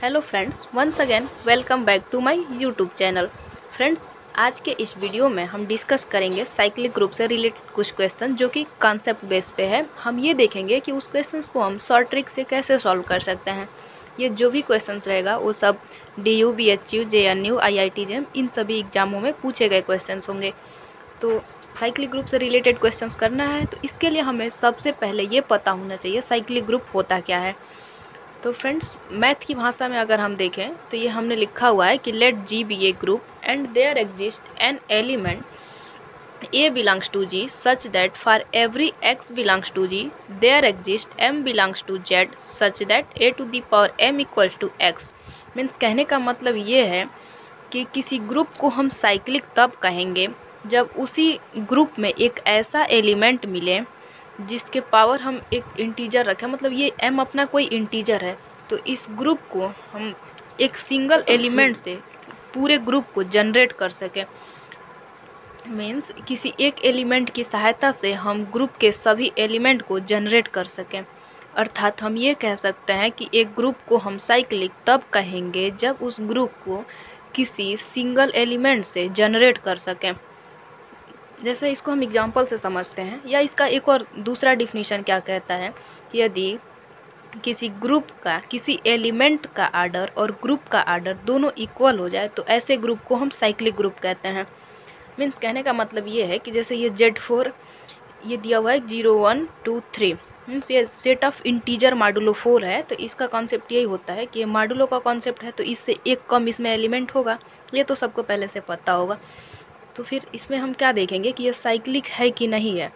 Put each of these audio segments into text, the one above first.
Hello friends, once again welcome back to my YouTube channel. Friends, आज के इस video में हम डिस्कस करेंगे साइक्लिक ग्रुप से रिलेटेड कुछ क्वेश्चन जो कि कॉन्सेप्ट बेस पे है। हम ये देखेंगे कि उस क्वेश्चंस को हम शॉर्ट ट्रिक से कैसे सॉल्व कर सकते हैं। ये जो भी क्वेश्चंस रहेगा वो सब DU, BHU, JNU, IIT JEM इन सभी एग्जामों में पूछे गए क्वेश्चंस होंगे। तो साइक्लिक ग्रुप से रिलेटेड क्वेश्चंस करना है तो इसके लिए हमें सबसे पहले ये पता होना चाहिए साइक्लिक ग्रुप होता क्या है। तो फ्रेंड्स, मैथ की भाषा में अगर हम देखें तो ये हमने लिखा हुआ है कि let G be a group and there exist an element A belongs to G such that for every X belongs to G there exists M belongs to Z such that A to the power M equals to X। Means कहने का मतलब ये है कि किसी group को हम cyclic तब कहेंगे जब उसी ग्रुप में एक ऐसा एलिमेंट मिले जिसके पावर हम एक इंटीजर रखें। मतलब ये m अपना कोई इंटीजर है, तो इस ग्रुप को हम एक सिंगल एलिमेंट से पूरे ग्रुप को जनरेट कर सकें। मीन्स किसी एक एलिमेंट की सहायता से हम ग्रुप के सभी एलिमेंट को जनरेट कर सकें। अर्थात हम ये कह सकते हैं कि एक ग्रुप को हम साइक्लिक तब कहेंगे जब उस ग्रुप को किसी सिंगल एलिमेंट से जनरेट कर सकें। जैसे इसको हम एग्जांपल से समझते हैं, या इसका एक और दूसरा डिफिनीशन क्या कहता है, यदि किसी ग्रुप का किसी एलिमेंट का आर्डर और ग्रुप का आर्डर दोनों इक्वल हो जाए तो ऐसे ग्रुप को हम साइक्लिक ग्रुप कहते हैं। मीन्स कहने का मतलब ये है कि जैसे ये Z4 ये दिया हुआ है 0 1 2 3, मीन्स ये सेट ऑफ इंटीजर मॉडुलो 4 है। तो इसका कॉन्सेप्ट यही होता है कि ये मॉडुलो का कॉन्सेप्ट है, तो इससे एक कम इसमें एलिमेंट होगा। ये तो सबको पहले से पता होगा। तो फिर इसमें हम क्या देखेंगे कि ये साइक्लिक है कि नहीं है।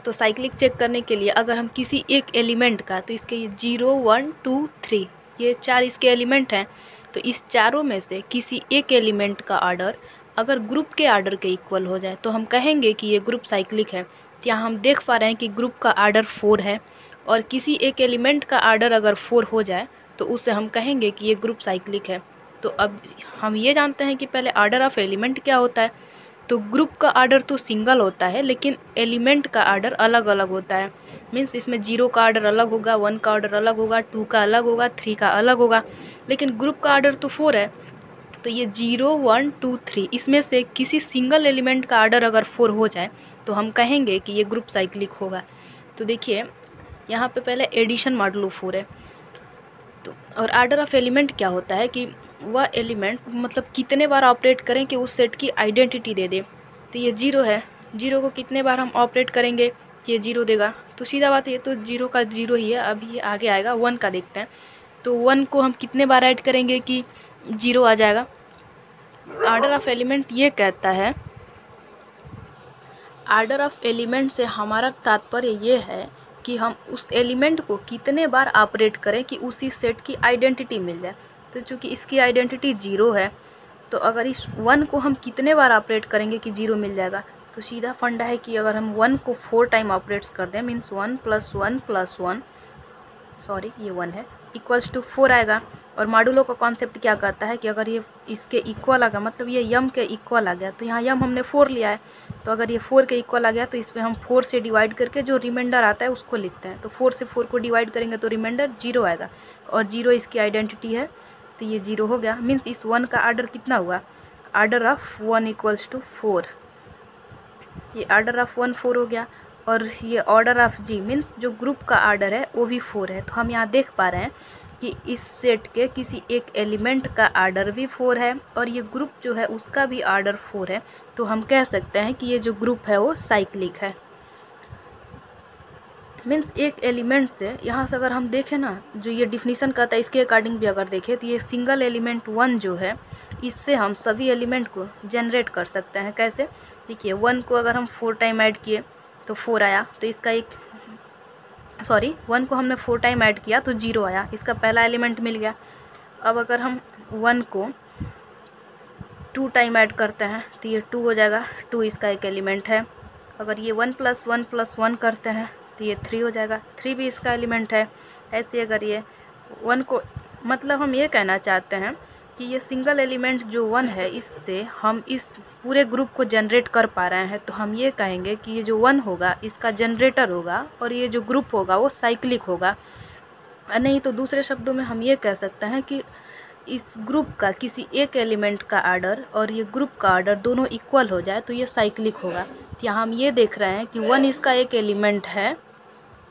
तो साइक्लिक चेक करने के लिए अगर हम किसी एक एलिमेंट का, तो इसके ये 0 1 2 3 ये 4 इसके एलिमेंट हैं, तो इस चारों में से किसी एक एलिमेंट का आर्डर अगर ग्रुप के आर्डर के इक्वल हो जाए तो हम कहेंगे कि ये ग्रुप साइक्लिक है। यहाँ हम देख पा रहे हैं कि ग्रुप का आर्डर 4 है और किसी एक एलिमेंट का आर्डर अगर 4 हो जाए तो उससे हम कहेंगे कि ये ग्रुप साइक्लिक है। तो अब हम ये जानते हैं कि पहले आर्डर ऑफ एलिमेंट क्या होता है। तो ग्रुप का आर्डर तो सिंगल होता है लेकिन एलिमेंट का आर्डर अलग अलग होता है। मीन्स इसमें 0 का आर्डर अलग होगा, 1 का आर्डर अलग होगा, 2 का अलग होगा, 3 का अलग होगा। लेकिन ग्रुप का आर्डर तो 4 है, तो ये 0 1 2 3 इसमें से किसी सिंगल एलिमेंट का आर्डर अगर 4 हो जाए तो हम कहेंगे कि ये ग्रुप साइक्लिक होगा। तो देखिए यहाँ पे पहले एडिशन मॉडुलो 4 है। तो और आर्डर ऑफ एलिमेंट क्या होता है कि वह एलिमेंट मतलब कितने बार ऑपरेट करें कि उस सेट की आइडेंटिटी दे दे। तो ये 0 है, 0 को कितने बार हम ऑपरेट करेंगे ये 0 देगा। तो सीधा बात है, ये तो 0 का 0 ही है। अभी ये आगे आएगा 1 का, देखते हैं। तो 1 को हम कितने बार ऐड करेंगे कि 0 आ जाएगा। आर्डर ऑफ एलिमेंट ये कहता है, आर्डर ऑफ एलिमेंट से हमारा तात्पर्य ये है कि हम उस एलिमेंट को कितने बार ऑपरेट करें कि उसी सेट की आइडेंटिटी मिल जाए। तो चूँकि इसकी आइडेंटिटी 0 है, तो अगर इस 1 को हम कितने बार ऑपरेट करेंगे कि 0 मिल जाएगा। तो सीधा फंडा है कि अगर हम 1 को 4 टाइम ऑपरेट्स कर दें, मीन्स 1 + 1 + 1, सॉरी ये 1 है, इक्वल्स टू 4 आएगा। और मॉडुलो का कॉन्सेप्ट क्या कहता है कि अगर ये इसके इक्वल आ गया, मतलब ये यम के इक्वल आ गया, तो यहाँ यम हमने 4 लिया है, तो अगर ये 4 के इक्वल आ गया तो इसमें हम 4 से डिवाइड करके जो रिमाइंडर आता है उसको लिखते हैं। तो 4 से 4 को डिवाइड करेंगे तो रिमाइंडर 0 आएगा, और 0 इसकी आइडेंटिटी है, तो ये 0 हो गया। मीन्स इस 1 का आर्डर कितना हुआ, आर्डर ऑफ 1 इक्वल्स टू 4। ये आर्डर ऑफ 1 4 हो गया। और ये ऑर्डर ऑफ जी मीन्स जो ग्रुप का आर्डर है वो भी 4 है। तो हम यहाँ देख पा रहे हैं कि इस सेट के किसी एक एलिमेंट का आर्डर भी 4 है और ये ग्रुप जो है उसका भी आर्डर 4 है। तो हम कह सकते हैं कि ये जो ग्रुप है वो साइक्लिक है। मीन्स एक एलिमेंट से, यहाँ से अगर हम देखें ना, जो ये डिफिनीशन कहता है इसके अकॉर्डिंग भी अगर देखें तो ये सिंगल एलिमेंट 1 जो है, इससे हम सभी एलिमेंट को जनरेट कर सकते हैं। कैसे, देखिए 1 को अगर हम 4 टाइम ऐड किए तो 4 आया, तो इसका एक 1 को हमने 4 टाइम ऐड किया तो 0 आया, इसका पहला एलिमेंट मिल गया। अब अगर हम 1 को 2 टाइम ऐड करते हैं तो ये 2 हो जाएगा, 2 इसका एक एलिमेंट है। अगर ये 1 + 1 + 1 करते हैं तो ये 3 हो जाएगा, 3 भी इसका एलिमेंट है। ऐसे अगर ये 1 को, मतलब हम ये कहना चाहते हैं कि ये सिंगल एलिमेंट जो 1 है, इससे हम इस पूरे ग्रुप को जनरेट कर पा रहे हैं। तो हम ये कहेंगे कि ये जो 1 होगा इसका जनरेटर होगा और ये जो ग्रुप होगा वो साइक्लिक होगा। नहीं तो दूसरे शब्दों में हम ये कह सकते हैं कि इस ग्रुप का किसी एक एलिमेंट का आर्डर और ये ग्रुप का आर्डर दोनों इक्वल हो जाए तो ये साइक्लिक होगा। तो यहाँ हम ये देख रहे हैं कि 1 इसका एक एलिमेंट है,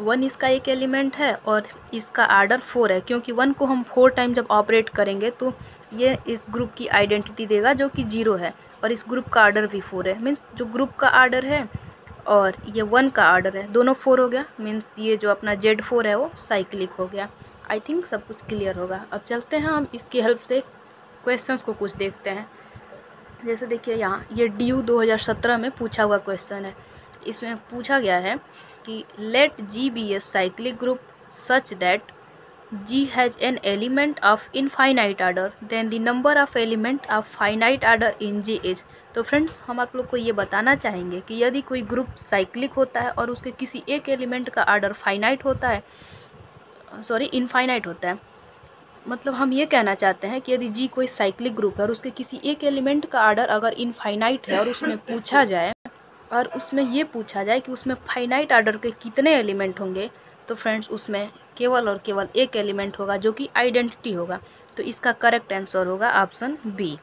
1 इसका एक एलिमेंट है और इसका आर्डर 4 है, क्योंकि 1 को हम 4 टाइम जब ऑपरेट करेंगे तो ये इस ग्रुप की आइडेंटिटी देगा जो कि 0 है, और इस ग्रुप का आर्डर भी 4 है। मीन्स जो ग्रुप का आर्डर है और ये 1 का आर्डर है, दोनों 4 हो गया। मीन्स ये जो अपना Z4 है वो साइक्लिक हो गया। आई थिंक सब कुछ क्लियर होगा। अब चलते हैं हम इसकी हेल्प से क्वेश्चंस को कुछ देखते हैं। जैसे देखिए यहाँ ये DU 2017 में पूछा हुआ क्वेश्चन है। इसमें पूछा गया है कि let G be a cyclic group such that G has an element of infinite order then the number of element of finite order in G is. तो फ्रेंड्स हम आप लोग को ये बताना चाहेंगे कि यदि कोई ग्रुप साइक्लिक होता है और उसके किसी एक एलिमेंट का आर्डर फाइनाइट होता है, इनफाइनाइट होता है, मतलब हम ये कहना चाहते हैं कि यदि G कोई साइक्लिक ग्रुप है और उसके किसी एक एलिमेंट का आर्डर अगर इनफाइनाइट है और उसमें पूछा जाए कि उसमें फाइनाइट आर्डर के कितने एलिमेंट होंगे, तो फ्रेंड्स उसमें केवल और केवल एक एलिमेंट होगा जो कि आइडेंटिटी होगा। तो इसका करेक्ट आंसर होगा ऑप्शन बी।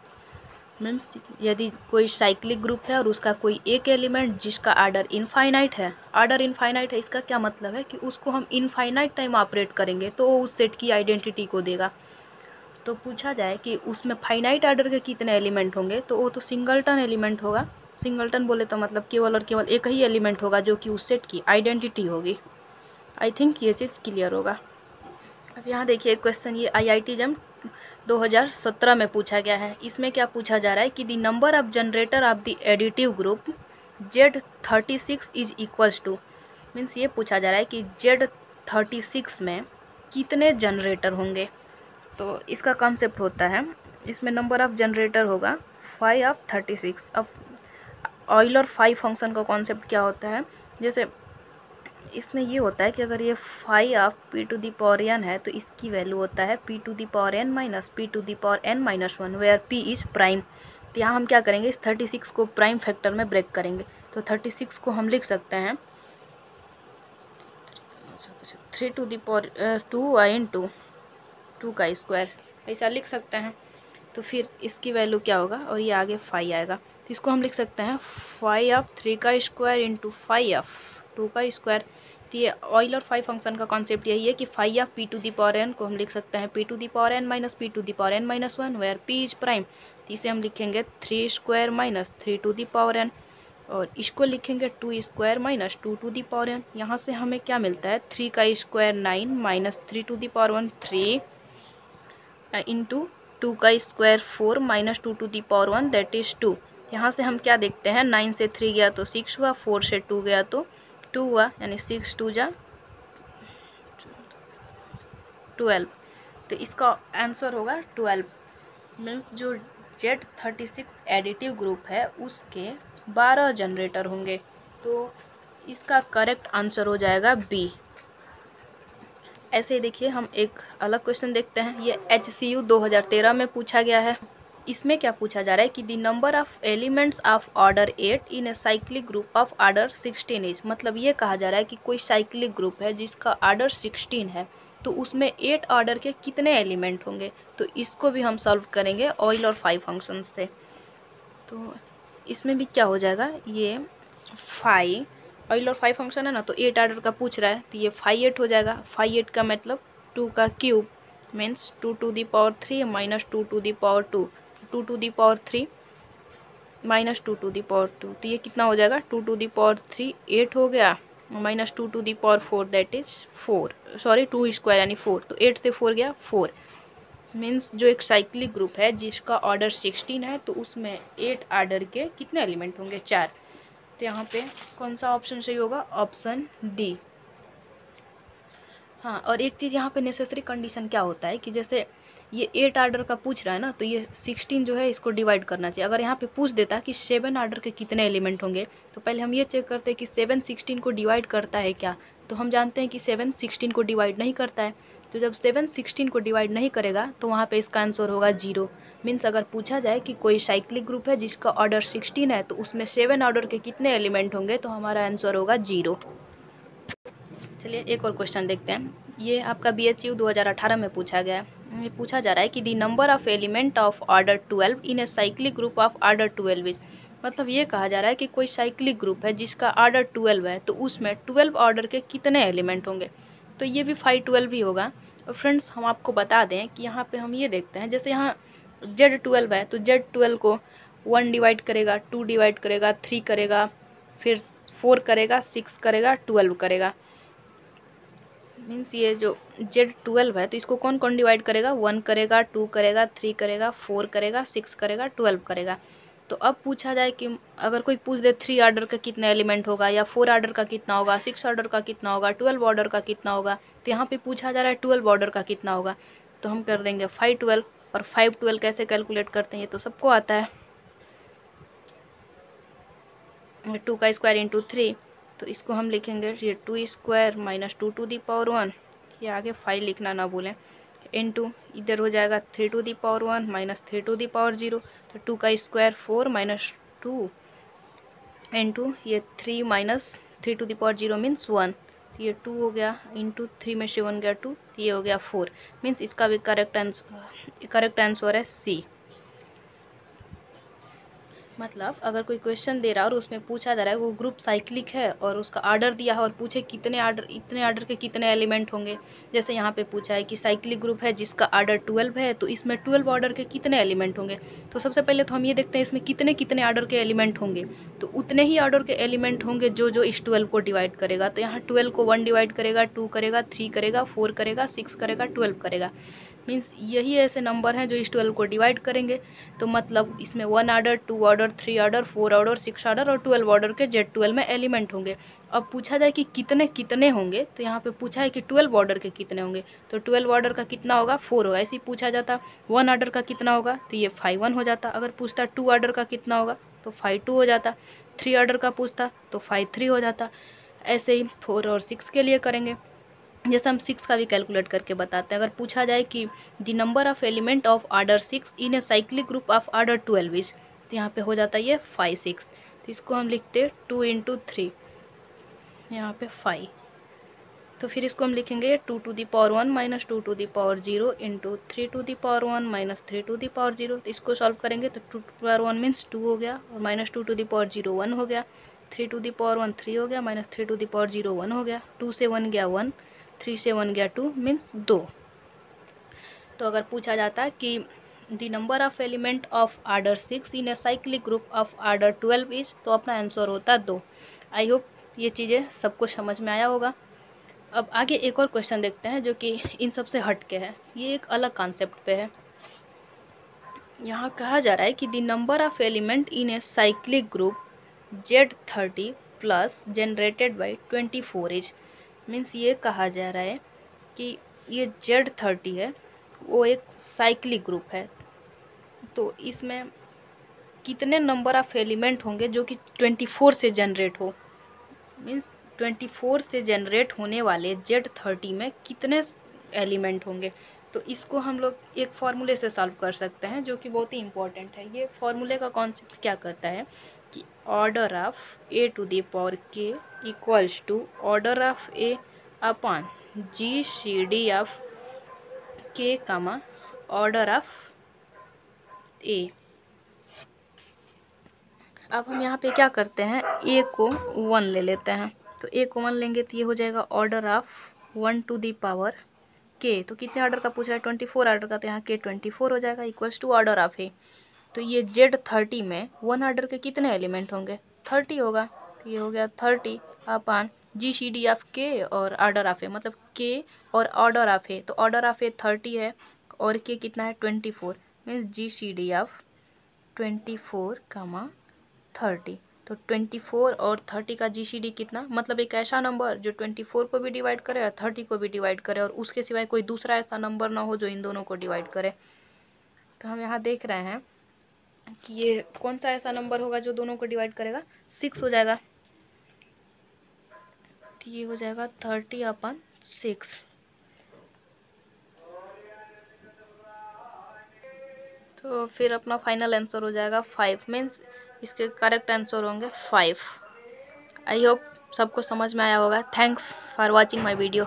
मीन्स यदि कोई साइक्लिक ग्रुप है और उसका कोई एक एलिमेंट जिसका आर्डर इनफाइनाइट है, इसका क्या मतलब है कि उसको हम इनफाइनाइट टाइम ऑपरेट करेंगे तो वो उस सेट की आइडेंटिटी को देगा। तो पूछा जाए कि उसमें फाइनाइट आर्डर के कितने एलिमेंट होंगे, तो वो तो सिंगलटन एलिमेंट होगा। सिंगलटन बोले तो मतलब केवल और केवल एक ही एलिमेंट होगा जो कि उस सेट की आइडेंटिटी होगी। आई थिंक ये चीज़ क्लियर होगा। अब यहाँ देखिए क्वेश्चन, ये IIT JAM 2017 में पूछा गया है। इसमें क्या पूछा जा रहा है कि the number of generator of the additive group Z36 is equals to. Means ये पूछा जा रहा है कि Z36 में कितने जनरेटर होंगे। तो इसका कॉन्सेप्ट होता है, इसमें नंबर ऑफ जनरेटर होगा 5 ऑफ 36। अब ऑयलर 5 फंक्शन का कॉन्सेप्ट क्या होता है, जैसे इसमें ये होता है कि अगर ये 5 of p to the power n है तो इसकी वैल्यू होता है p to the power n minus p to the power n minus 1 where p is prime. तो यहाँ हम क्या करेंगे, इस 36 को प्राइम फैक्टर में ब्रेक करेंगे। तो 36 को हम लिख सकते हैं 3 टू दी पावर 2 इंटू 2 का स्क्वायर, ऐसा लिख सकते हैं। तो फिर इसकी वैल्यू क्या होगा और ये आगे 5 आएगा, तो इसको हम लिख सकते हैं 5 ऑफ 3 का स्क्वायर इंटू 5 ऑफ 2 का स्क्वायर। तो ये ऑयलर 5 फंक्शन का कॉन्सेप्ट यही है कि 5 of p to the power n को हम लिख सकते हैं p to the power n minus p to the power n minus 1 where p is prime. तो इसे हम लिखेंगे 3 square minus 3 to the power n, और इसको लिखेंगे 2 square minus 2 to the power n। यहाँ से हमें क्या मिलता है, 3 का square 9 minus 3 to the power 1 3 into 2 का square 4 minus 2 to the power 1 that is 2। यहाँ से हम क्या देखते हैं, 9 से 3 गया तो 6 हुआ, 4 से 2 गया तो 2 हुआ, यानी 6 2 जा 12। तो इसका आंसर होगा 12। मीन्स जो Z36 एडिटिव ग्रुप है उसके 12 जनरेटर होंगे। तो इसका करेक्ट आंसर हो जाएगा बी। ऐसे ही देखिए हम एक अलग क्वेश्चन देखते हैं। ये HCU 2013 में पूछा गया है। इसमें क्या पूछा जा रहा है कि the number of elements of order 8 in a cyclic group of order 16 is. मतलब ये कहा जा रहा है कि कोई साइक्लिक ग्रुप है जिसका ऑर्डर 16 है, तो उसमें 8 ऑर्डर के कितने एलिमेंट होंगे। तो इसको भी हम सॉल्व करेंगे ऑयलर 5 फंक्शन से। तो इसमें भी क्या हो जाएगा, ये 5 ऑयलर 5 फंक्शन है ना, तो 8 ऑर्डर का पूछ रहा है तो ये 5 8 हो जाएगा। 5 8 का मतलब 2 का cube means 2 to the power 3 minus 2 to the power 2, 2 to the power 3 minus 2 to the power 2। तो ये कितना हो जाएगा, 2 टू दी पावर 3 8 हो गया, minus 2 to the power 4 that is 4, 2 square यानी 4। तो 8 से 4 गया 4। मीन्स जो एक साइक्लिक ग्रुप है जिसका ऑर्डर 16 है तो उसमें 8 ऑर्डर के कितने एलिमेंट होंगे, 4। तो यहाँ पे कौन सा ऑप्शन सही होगा, ऑप्शन डी। हाँ, और एक चीज़ यहाँ पे नेसेसरी कंडीशन क्या होता है कि जैसे ये 8 ऑर्डर का पूछ रहा है ना, तो ये 16 जो है इसको डिवाइड करना चाहिए। अगर यहाँ पे पूछ देता कि 7 ऑर्डर के कितने एलिमेंट होंगे, तो पहले हम ये चेक करते हैं कि 7 16 को डिवाइड करता है क्या। तो हम जानते हैं कि 7 16 को डिवाइड नहीं करता है। तो जब 7 16 को डिवाइड नहीं करेगा तो वहाँ पे इसका आंसर होगा 0। मीन्स अगर पूछा जाए कि कोई साइक्लिक ग्रुप है जिसका ऑर्डर 16 है तो उसमें 7 ऑर्डर के कितने एलिमेंट होंगे, तो हमारा आंसर होगा 0। चलिए एक और क्वेश्चन देखते हैं। ये आपका BHU 2018 में पूछा गया है। ये पूछा जा रहा है कि the number of element of order 12 in a cyclic group of order 12 is, मतलब ये कहा जा रहा है कि कोई साइक्लिक ग्रुप है जिसका ऑर्डर 12 है, तो उसमें 12 ऑर्डर के कितने एलिमेंट होंगे। तो ये भी 512 ही होगा। और फ्रेंड्स हम आपको बता दें कि यहाँ पे हम ये देखते हैं, जैसे यहाँ Z12 है तो Z12 को 1 डिवाइड करेगा, 2 डिवाइड करेगा, 3 करेगा, फिर 4 करेगा, 6 करेगा, 12 करेगा। मीन्स ये जो Z12 है तो इसको कौन कौन डिवाइड करेगा, 1 करेगा, 2 करेगा, 3 करेगा, 4 करेगा, 6 करेगा, 12 करेगा। तो अब पूछा जाए कि अगर कोई पूछ दे 3 ऑर्डर का कितने एलिमेंट होगा, या 4 ऑर्डर का कितना होगा, 6 ऑर्डर का कितना होगा, 12 ऑर्डर का कितना होगा, तो यहाँ पे पूछा जा रहा है 12 ऑर्डर का कितना होगा। तो हम कर देंगे 512। और 512 कैसे कैलकुलेट करते हैं ये तो सबको आता है, 2 का स्क्वायर इंटू 3। तो इसको हम लिखेंगे ये 2 square minus 2 to the power 1, ये आगे 5 लिखना ना भूलें, इंटू इधर हो जाएगा 3 to the power 1 minus 3 to the power 0। तो 2 का स्क्वायर 4 माइनस 2 इंटू ये 3 minus 3 to the power 0 means 1। ये 2 हो गया, इंटू 3 में से 1 गया 2, ये हो गया 4। मीन्स इसका भी करेक्ट आंसर है सी। मतलब अगर कोई क्वेश्चन दे रहा है और उसमें पूछा जा रहा है वो ग्रुप साइक्लिक है और उसका आर्डर दिया है और पूछे कितने आर्डर, इतने आर्डर के कितने एलिमेंट होंगे। जैसे यहाँ पे पूछा है कि साइक्लिक ग्रुप है जिसका आर्डर 12 है, तो इसमें 12 आर्डर के कितने एलिमेंट होंगे। तो सबसे पहले तो हम ये देखते हैं इसमें कितने कितने आर्डर के एलिमेंट होंगे। तो उतने ही आर्डर के एलिमेंट होंगे जो जो इस 12 को डिवाइड करेगा। तो यहाँ 12 को 1 डिवाइड करेगा, 2 करेगा, 3 करेगा, 4 करेगा, 6 करेगा, 12 करेगा। मीन्स यही ऐसे नंबर हैं जो इस 12 को डिवाइड करेंगे। तो मतलब इसमें 1 order, 2 order, 3 order, 4 order, 6 order और 12 ऑर्डर के Z12 में एलिमेंट होंगे। अब पूछा जाए कि कितने कितने होंगे, तो यहाँ पे पूछा है कि 12 ऑर्डर के कितने होंगे। तो 12 ऑर्डर का कितना होगा, 4 होगा, ऐसे ही पूछा जाता। 1 ऑर्डर का कितना होगा, तो ये 5 1 हो जाता। अगर पूछता 2 ऑर्डर का कितना होगा तो 5 2 हो जाता। 3 ऑर्डर का पूछता तो 5 3 हो जाता। ऐसे ही 4 और 6 के लिए करेंगे। जैसे हम 6 का भी कैलकुलेट करके बताते हैं। अगर पूछा जाए कि the number of element of order 6 in a cyclic group of order 12 is, तो यहाँ पे हो जाता है ये 5 6। तो इसको हम लिखते हैं 2 इंटू 3, यहाँ पे 5। तो फिर इसको हम लिखेंगे 2 to the power 1 minus 2 to the power 0 into 3 to the power 1 minus 3 to the power 0। तो इसको सॉल्व करेंगे तो 2 टू दी पावर 1 मीन्स 2 हो गया, और माइनस 2 टू दी पावर 0 1 हो गया, 3 टू दी पावर 1 3 हो गया, माइनस 3 टू दी पावर 0 1 हो गया, 2 से 1 गया 1, 3 से 1 गया 2 मीन्स 2। तो अगर पूछा जाता कि the number of element of order 6 in a cyclic group of order 12 is, तो अपना आंसर होता 2। आई होप ये चीज़ें सबको समझ में आया होगा। अब आगे एक और क्वेश्चन देखते हैं जो कि इन सब से हट के है, ये एक अलग कॉन्सेप्ट पे है। यहाँ कहा जा रहा है कि the number of element in a cyclic group Z30 plus generated by 24 is. Means ये कहा जा रहा है कि ये Z30 है वो एक साइक्लिक ग्रुप है, तो इसमें कितने नंबर ऑफ एलिमेंट होंगे जो कि 24 से जनरेट हो। मीन्स 24 से जनरेट होने वाले Z30 में कितने एलिमेंट होंगे। तो इसको हम लोग एक फार्मूले से सॉल्व कर सकते हैं जो कि बहुत ही इंपॉर्टेंट है। ये फार्मूले का कॉन्सेप्ट क्या करता है कि order of A to the power K equals to order of A upon GCD of K comma order of A। अब हम यहाँ पे क्या करते हैं, A को 1 ले लेते हैं। तो A को 1 लेंगे तो ये हो जाएगा order of 1 to the power K। तो कितने ऑर्डर का पूछ रहा है, 24 ऑर्डर का, तो यहाँ K 24 हो जाएगा equals to order of A। तो ये Z30 में 1 ऑर्डर के कितने एलिमेंट होंगे, 30 होगा। तो ये हो गया 30 अपॉन GCD ऑफ K और ऑर्डर ऑफ A, मतलब K और ऑर्डर ऑफ A। तो ऑर्डर ऑफ A 30 है और K कितना है 24, मीन्स GCD ऑफ 24 कामा 30। तो 24 और 30 का GCD कितना, मतलब एक ऐसा नंबर जो 24 को भी डिवाइड करे और 30 को भी डिवाइड करे और उसके सिवाय कोई दूसरा ऐसा नंबर ना हो जो इन दोनों को डिवाइड करे। तो हम यहाँ देख रहे हैं कि ये कौन सा ऐसा नंबर होगा जो दोनों को डिवाइड करेगा, 6 हो जाएगा। तो ये हो जाएगा 30 अपॉन 6। तो फिर अपना फाइनल आंसर हो जाएगा 5, मीन्स इसके करेक्ट आंसर होंगे 5। आई होप सबको समझ में आया होगा। Thanks for watching my video.